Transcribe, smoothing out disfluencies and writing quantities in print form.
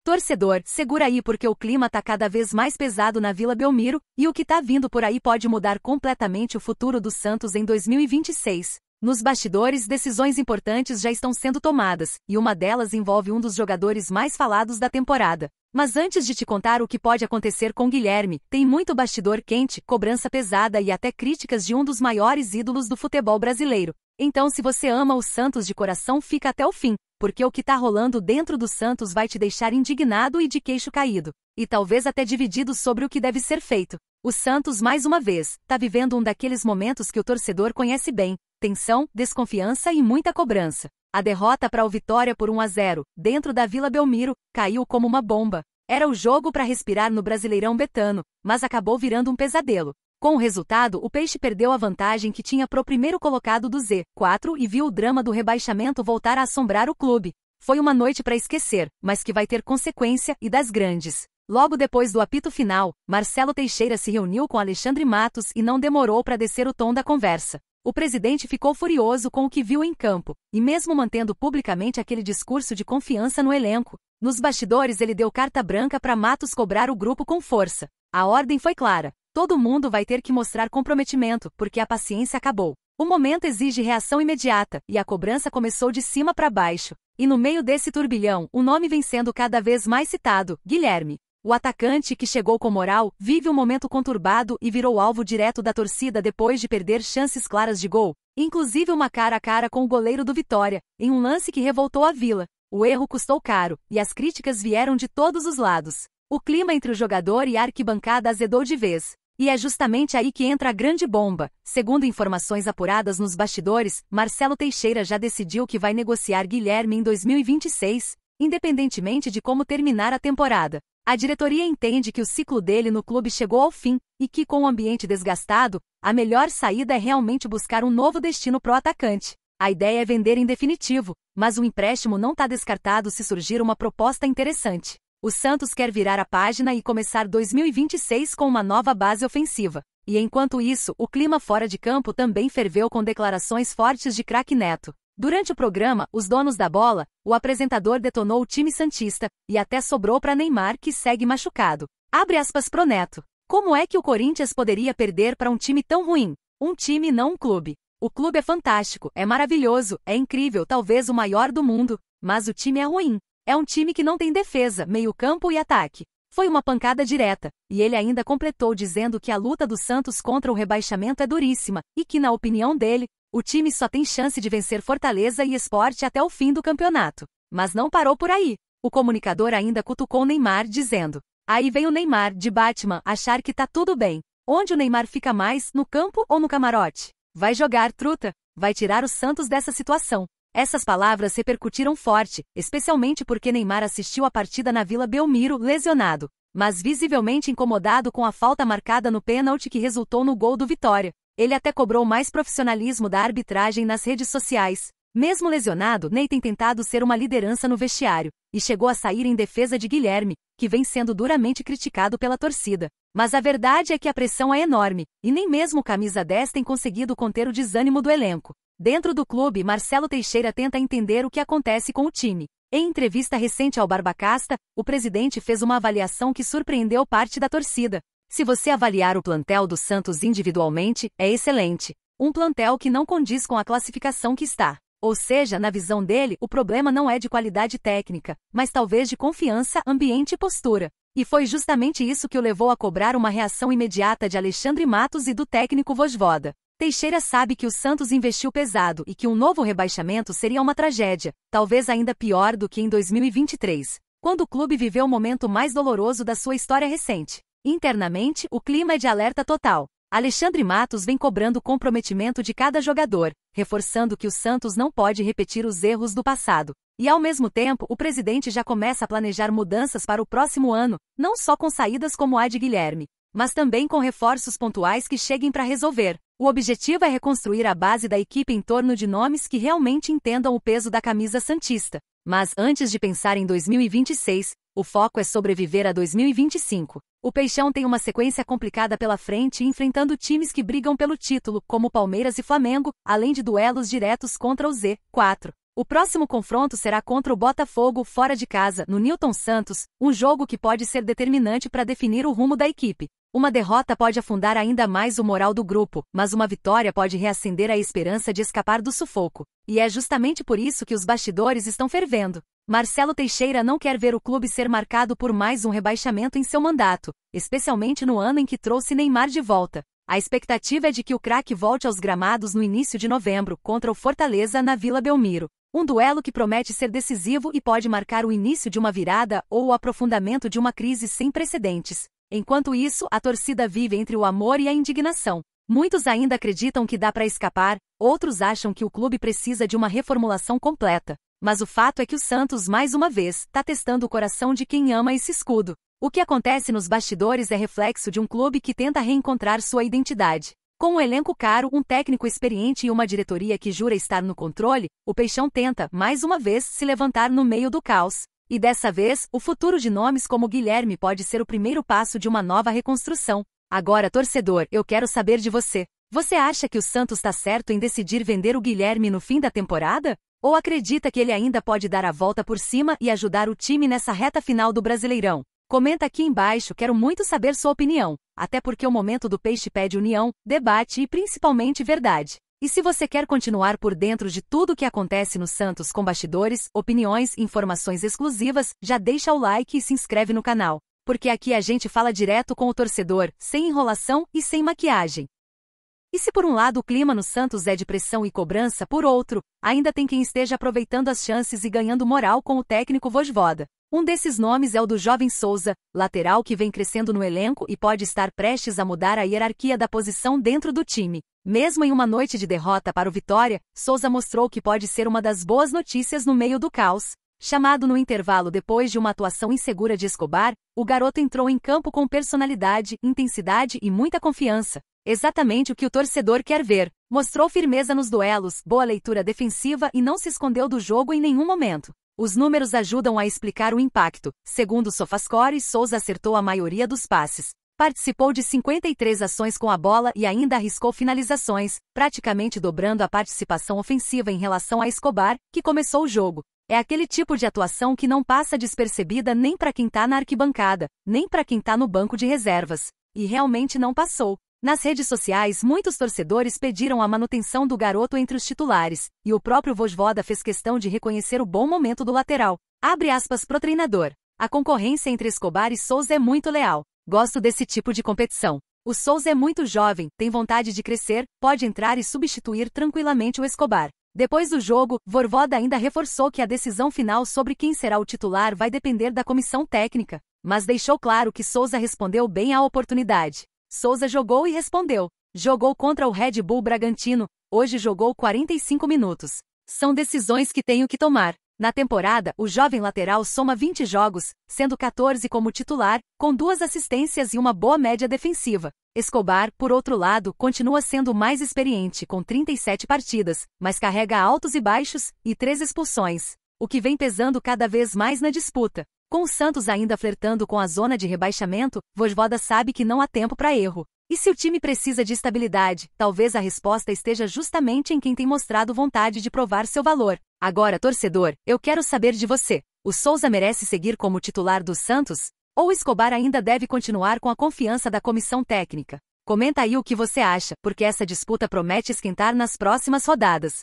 Torcedor, segura aí porque o clima tá cada vez mais pesado na Vila Belmiro, e o que tá vindo por aí pode mudar completamente o futuro do Santos em 2026. Nos bastidores, decisões importantes já estão sendo tomadas, e uma delas envolve um dos jogadores mais falados da temporada. Mas antes de te contar o que pode acontecer com Guilherme, tem muito bastidor quente, cobrança pesada e até críticas de um dos maiores ídolos do futebol brasileiro. Então, se você ama o Santos de coração, fica até o fim, porque o que tá rolando dentro do Santos vai te deixar indignado e de queixo caído, e talvez até dividido sobre o que deve ser feito. O Santos, mais uma vez, tá vivendo um daqueles momentos que o torcedor conhece bem: tensão, desconfiança e muita cobrança. A derrota para o Vitória por 1-0, dentro da Vila Belmiro, caiu como uma bomba. Era o jogo para respirar no Brasileirão betano, mas acabou virando um pesadelo. Com o resultado, o Peixe perdeu a vantagem que tinha pro primeiro colocado do Z4 e viu o drama do rebaixamento voltar a assombrar o clube. Foi uma noite para esquecer, mas que vai ter consequência, e das grandes. Logo depois do apito final, Marcelo Teixeira se reuniu com Alexandre Matos e não demorou para descer o tom da conversa. O presidente ficou furioso com o que viu em campo, e mesmo mantendo publicamente aquele discurso de confiança no elenco, nos bastidores ele deu carta branca para Matos cobrar o grupo com força. A ordem foi clara: todo mundo vai ter que mostrar comprometimento, porque a paciência acabou. O momento exige reação imediata, e a cobrança começou de cima para baixo. E no meio desse turbilhão, o nome vem sendo cada vez mais citado: Guilherme. O atacante, que chegou com moral, vive um momento conturbado e virou alvo direto da torcida depois de perder chances claras de gol, inclusive uma cara a cara com o goleiro do Vitória, em um lance que revoltou a Vila. O erro custou caro, e as críticas vieram de todos os lados. O clima entre o jogador e a arquibancada azedou de vez. E é justamente aí que entra a grande bomba. Segundo informações apuradas nos bastidores, Marcelo Teixeira já decidiu que vai negociar Guilherme em 2026, independentemente de como terminar a temporada. A diretoria entende que o ciclo dele no clube chegou ao fim, e que com o ambiente desgastado, a melhor saída é realmente buscar um novo destino pro atacante. A ideia é vender em definitivo, mas o empréstimo não está descartado se surgir uma proposta interessante. O Santos quer virar a página e começar 2026 com uma nova base ofensiva. E enquanto isso, o clima fora de campo também ferveu com declarações fortes de craque Neto. Durante o programa, Os Donos da Bola, o apresentador detonou o time santista, e até sobrou para Neymar, que segue machucado. Abre aspas pro Neto: como é que o Corinthians poderia perder para um time tão ruim? Um time, não um clube. O clube é fantástico, é maravilhoso, é incrível, talvez o maior do mundo, mas o time é ruim. É um time que não tem defesa, meio-campo e ataque. Foi uma pancada direta, e ele ainda completou dizendo que a luta do Santos contra o rebaixamento é duríssima, e que, na opinião dele, o time só tem chance de vencer Fortaleza e Sport até o fim do campeonato. Mas não parou por aí. O comunicador ainda cutucou Neymar dizendo: aí vem o Neymar, de Batman, achar que tá tudo bem. Onde o Neymar fica mais, no campo ou no camarote? Vai jogar, truta. Vai tirar o Santos dessa situação. Essas palavras repercutiram forte, especialmente porque Neymar assistiu a partida na Vila Belmiro lesionado, mas visivelmente incomodado com a falta marcada no pênalti que resultou no gol do Vitória. Ele até cobrou mais profissionalismo da arbitragem nas redes sociais. Mesmo lesionado, Ney tem tentado ser uma liderança no vestiário, e chegou a sair em defesa de Guilherme, que vem sendo duramente criticado pela torcida. Mas a verdade é que a pressão é enorme, e nem mesmo o camisa 10 tem conseguido conter o desânimo do elenco. Dentro do clube, Marcelo Teixeira tenta entender o que acontece com o time. Em entrevista recente ao Barbacasta, o presidente fez uma avaliação que surpreendeu parte da torcida. Se você avaliar o plantel do Santos individualmente, é excelente. Um plantel que não condiz com a classificação que está. Ou seja, na visão dele, o problema não é de qualidade técnica, mas talvez de confiança, ambiente e postura. E foi justamente isso que o levou a cobrar uma reação imediata de Alexandre Matos e do técnico Vojvoda. Teixeira sabe que o Santos investiu pesado e que um novo rebaixamento seria uma tragédia, talvez ainda pior do que em 2023, quando o clube viveu o momento mais doloroso da sua história recente. Internamente, o clima é de alerta total. Alexandre Matos vem cobrando comprometimento de cada jogador, reforçando que o Santos não pode repetir os erros do passado. E ao mesmo tempo, o presidente já começa a planejar mudanças para o próximo ano, não só com saídas como a de Guilherme, mas também com reforços pontuais que cheguem para resolver. O objetivo é reconstruir a base da equipe em torno de nomes que realmente entendam o peso da camisa santista. Mas antes de pensar em 2026, o foco é sobreviver a 2025. O Peixão tem uma sequência complicada pela frente, enfrentando times que brigam pelo título, como Palmeiras e Flamengo, além de duelos diretos contra o Z4. O próximo confronto será contra o Botafogo fora de casa, no Newton Santos, um jogo que pode ser determinante para definir o rumo da equipe. Uma derrota pode afundar ainda mais o moral do grupo, mas uma vitória pode reacender a esperança de escapar do sufoco. E é justamente por isso que os bastidores estão fervendo. Marcelo Teixeira não quer ver o clube ser marcado por mais um rebaixamento em seu mandato, especialmente no ano em que trouxe Neymar de volta. A expectativa é de que o craque volte aos gramados no início de novembro, contra o Fortaleza na Vila Belmiro. Um duelo que promete ser decisivo e pode marcar o início de uma virada ou o aprofundamento de uma crise sem precedentes. Enquanto isso, a torcida vive entre o amor e a indignação. Muitos ainda acreditam que dá para escapar, outros acham que o clube precisa de uma reformulação completa. Mas o fato é que o Santos, mais uma vez, está testando o coração de quem ama esse escudo. O que acontece nos bastidores é reflexo de um clube que tenta reencontrar sua identidade. Com um elenco caro, um técnico experiente e uma diretoria que jura estar no controle, o Peixão tenta, mais uma vez, se levantar no meio do caos. E dessa vez, o futuro de nomes como Guilherme pode ser o primeiro passo de uma nova reconstrução. Agora, torcedor, eu quero saber de você. Você acha que o Santos está certo em decidir vender o Guilherme no fim da temporada? Ou acredita que ele ainda pode dar a volta por cima e ajudar o time nessa reta final do Brasileirão? Comenta aqui embaixo, quero muito saber sua opinião. Até porque o momento do Peixe pede união, debate e principalmente verdade. E se você quer continuar por dentro de tudo o que acontece no Santos com bastidores, opiniões e informações exclusivas, já deixa o like e se inscreve no canal. Porque aqui a gente fala direto com o torcedor, sem enrolação e sem maquiagem. E se por um lado o clima no Santos é de pressão e cobrança, por outro, ainda tem quem esteja aproveitando as chances e ganhando moral com o técnico Vojvoda. Um desses nomes é o do jovem Souza, lateral que vem crescendo no elenco e pode estar prestes a mudar a hierarquia da posição dentro do time. Mesmo em uma noite de derrota para o Vitória, Souza mostrou que pode ser uma das boas notícias no meio do caos. Chamado no intervalo depois de uma atuação insegura de Escobar, o garoto entrou em campo com personalidade, intensidade e muita confiança. Exatamente o que o torcedor quer ver. Mostrou firmeza nos duelos, boa leitura defensiva e não se escondeu do jogo em nenhum momento. Os números ajudam a explicar o impacto. Segundo o SofaScore, Souza acertou a maioria dos passes. Participou de 53 ações com a bola e ainda arriscou finalizações, praticamente dobrando a participação ofensiva em relação a Escobar, que começou o jogo. É aquele tipo de atuação que não passa despercebida nem para quem tá na arquibancada, nem para quem tá no banco de reservas. E realmente não passou. Nas redes sociais, muitos torcedores pediram a manutenção do garoto entre os titulares, e o próprio Vojvoda fez questão de reconhecer o bom momento do lateral. Abre aspas pro treinador. A concorrência entre Escobar e Souza é muito leal. Gosto desse tipo de competição. O Souza é muito jovem, tem vontade de crescer, pode entrar e substituir tranquilamente o Escobar. Depois do jogo, Vojvoda ainda reforçou que a decisão final sobre quem será o titular vai depender da comissão técnica, mas deixou claro que Souza respondeu bem à oportunidade. Souza jogou e respondeu. Jogou contra o Red Bull Bragantino, hoje jogou 45 minutos. São decisões que tenho que tomar. Na temporada, o jovem lateral soma 20 jogos, sendo 14 como titular, com 2 assistências e uma boa média defensiva. Escobar, por outro lado, continua sendo mais experiente, com 37 partidas, mas carrega altos e baixos, e 3 expulsões, o que vem pesando cada vez mais na disputa. Com o Santos ainda flertando com a zona de rebaixamento, Vojvoda sabe que não há tempo para erro. E se o time precisa de estabilidade, talvez a resposta esteja justamente em quem tem mostrado vontade de provar seu valor. Agora, torcedor, eu quero saber de você. O Souza merece seguir como titular do Santos? Ou Escobar ainda deve continuar com a confiança da comissão técnica? Comenta aí o que você acha, porque essa disputa promete esquentar nas próximas rodadas.